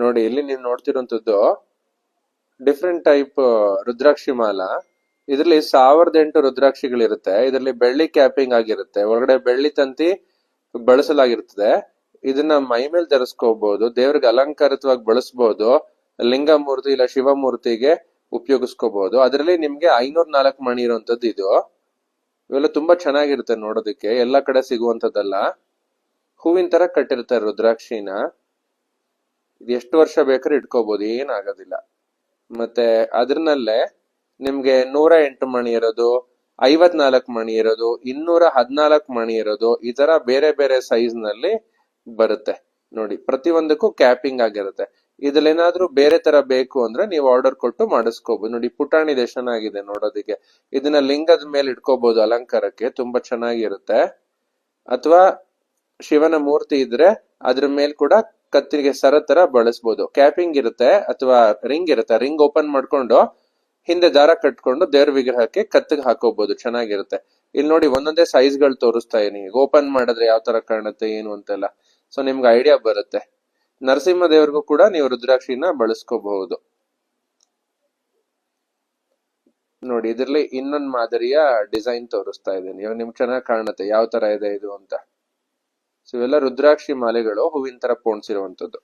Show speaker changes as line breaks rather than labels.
ನೋಡಿ ಇಲ್ಲಿ ನೀವು ನೋಡ್ತಿರುವಂತದ್ದು ಡಿಫ್ರೆಂಟ್ ಟೈಪ್ ರುದ್ರಾಕ್ಷಿ ಮಾಲ. ಇದರಲ್ಲಿ 1008 ರುದ್ರಾಕ್ಷಿಗಳಿರುತ್ತೆ. ಇದರಲ್ಲಿ ಬೆಳ್ಳಿ ಕ್ಯಾಪಿಂಗ್ ಆಗಿರುತ್ತೆ, ಒಳಗಡೆ ಬೆಳ್ಳಿ ತಂತಿ ಬಳಸಲಾಗಿರ್ತದೆ. ಇದನ್ನ ಮೈ ಮೇಲೆ ಧರಿಸ್ಕೋಬಹುದು, ದೇವ್ರಿಗೆ ಅಲಂಕಾರಿತವಾಗಿ ಬಳಸಬಹುದು, ಲಿಂಗ ಮೂರ್ತಿ ಇಲ್ಲ ಶಿವಮೂರ್ತಿಗೆ ಉಪಯೋಗಿಸ್ಕೋಬಹುದು. ಅದರಲ್ಲಿ ನಿಮ್ಗೆ 504 ಮಣಿ ಇರುವಂತದ್ದು ಇದು. ಇವೆಲ್ಲ ತುಂಬಾ ಚೆನ್ನಾಗಿರುತ್ತೆ ನೋಡೋದಕ್ಕೆ, ಎಲ್ಲಾ ಕಡೆ ಸಿಗುವಂತದ್ದಲ್ಲ. ಹೂವಿನ ತರ ಕಟ್ಟಿರ್ತಾರೆ ರುದ್ರಾಕ್ಷಿನ. ಇದು ಎಷ್ಟು ವರ್ಷ ಬೇಕಾದ್ರೂ ಇಟ್ಕೋಬಹುದು, ಏನಾಗೋದಿಲ್ಲ. ಮತ್ತೆ ಅದ್ರನಲ್ಲೇ ನಿಮ್ಗೆ 108 ಮಣಿ ಇರೋದು, 54 ಮಣಿ ಇರೋದು, 214 ಮಣಿ ಇರೋದು, ಈ ತರ ಬೇರೆ ಬೇರೆ ಸೈಜ್ ನಲ್ಲಿ ಬರುತ್ತೆ. ನೋಡಿ ಪ್ರತಿಯೊಂದಕ್ಕೂ ಕ್ಯಾಪಿಂಗ್ ಆಗಿರುತ್ತೆ. ಇದ್ರಲ್ಲಿ ಏನಾದ್ರೂ ಬೇರೆ ತರ ಬೇಕು ಅಂದ್ರೆ ನೀವು ಆರ್ಡರ್ ಕೊಟ್ಟು ಮಾಡಿಸ್ಕೋಬಹುದು. ನೋಡಿ ಪುಟಾಣಿ ಇದೆ, ಚೆನ್ನಾಗಿದೆ ನೋಡೋದಕ್ಕೆ. ಇದನ್ನ ಲಿಂಗದ ಮೇಲೆ ಇಟ್ಕೋಬಹುದು ಅಲಂಕಾರಕ್ಕೆ, ತುಂಬಾ ಚೆನ್ನಾಗಿರುತ್ತೆ. ಅಥವಾ ಶಿವನ ಮೂರ್ತಿ ಇದ್ರೆ ಅದ್ರ ಮೇಲ್ ಕೂಡ ಕತ್ತಿಗೆ ಸರ ತರ ಬಳಸ್ಬೋದು. ಕ್ಯಾಪಿಂಗ್ ಇರುತ್ತೆ ಅಥವಾ ರಿಂಗ್ ಇರುತ್ತೆ, ರಿಂಗ್ ಓಪನ್ ಮಾಡ್ಕೊಂಡು ಹಿಂದೆ ದಾರ ಕಟ್ಕೊಂಡು ದೇವ್ರ ವಿಗ್ರಹಕ್ಕೆ ಕತ್ತಿಗೆ ಹಾಕೋಬಹುದು, ಚೆನ್ನಾಗಿರುತ್ತೆ. ಇಲ್ಲಿ ನೋಡಿ ಒಂದೊಂದೇ ಸೈಜ್ ಗಳು ತೋರಿಸ್ತಾ ಇದೀನಿ. ಓಪನ್ ಮಾಡಿದ್ರೆ ಯಾವ ತರ ಕಾಣುತ್ತೆ ಏನು ಅಂತೆಲ್ಲ, ಸೊ ನಿಮ್ಗೆ ಐಡಿಯಾ ಬರುತ್ತೆ. ನರಸಿಂಹ ದೇವ್ರಿಗೂ ಕೂಡ ನೀವು ರುದ್ರಾಕ್ಷಿನ ಬಳಸ್ಕೋಬಹುದು. ನೋಡಿ ಇದ್ರಲ್ಲಿ ಇನ್ನೊಂದ್ ಮಾದರಿಯ ಡಿಸೈನ್ ತೋರಿಸ್ತಾ ಇದ್ದೀನಿ, ಇವಾಗ ನಿಮ್ಗೆ ಚೆನ್ನಾಗಿ ಕಾಣುತ್ತೆ ಯಾವ ತರ ಇದೆ ಇದು ಅಂತ. ಸೊ ಇವೆಲ್ಲ ರುದ್ರಾಕ್ಷಿ ಮಾಲೆಗಳು ಹೂವಿನ ತರ ಪೋಣಿಸಿರುವಂತದ್ದು.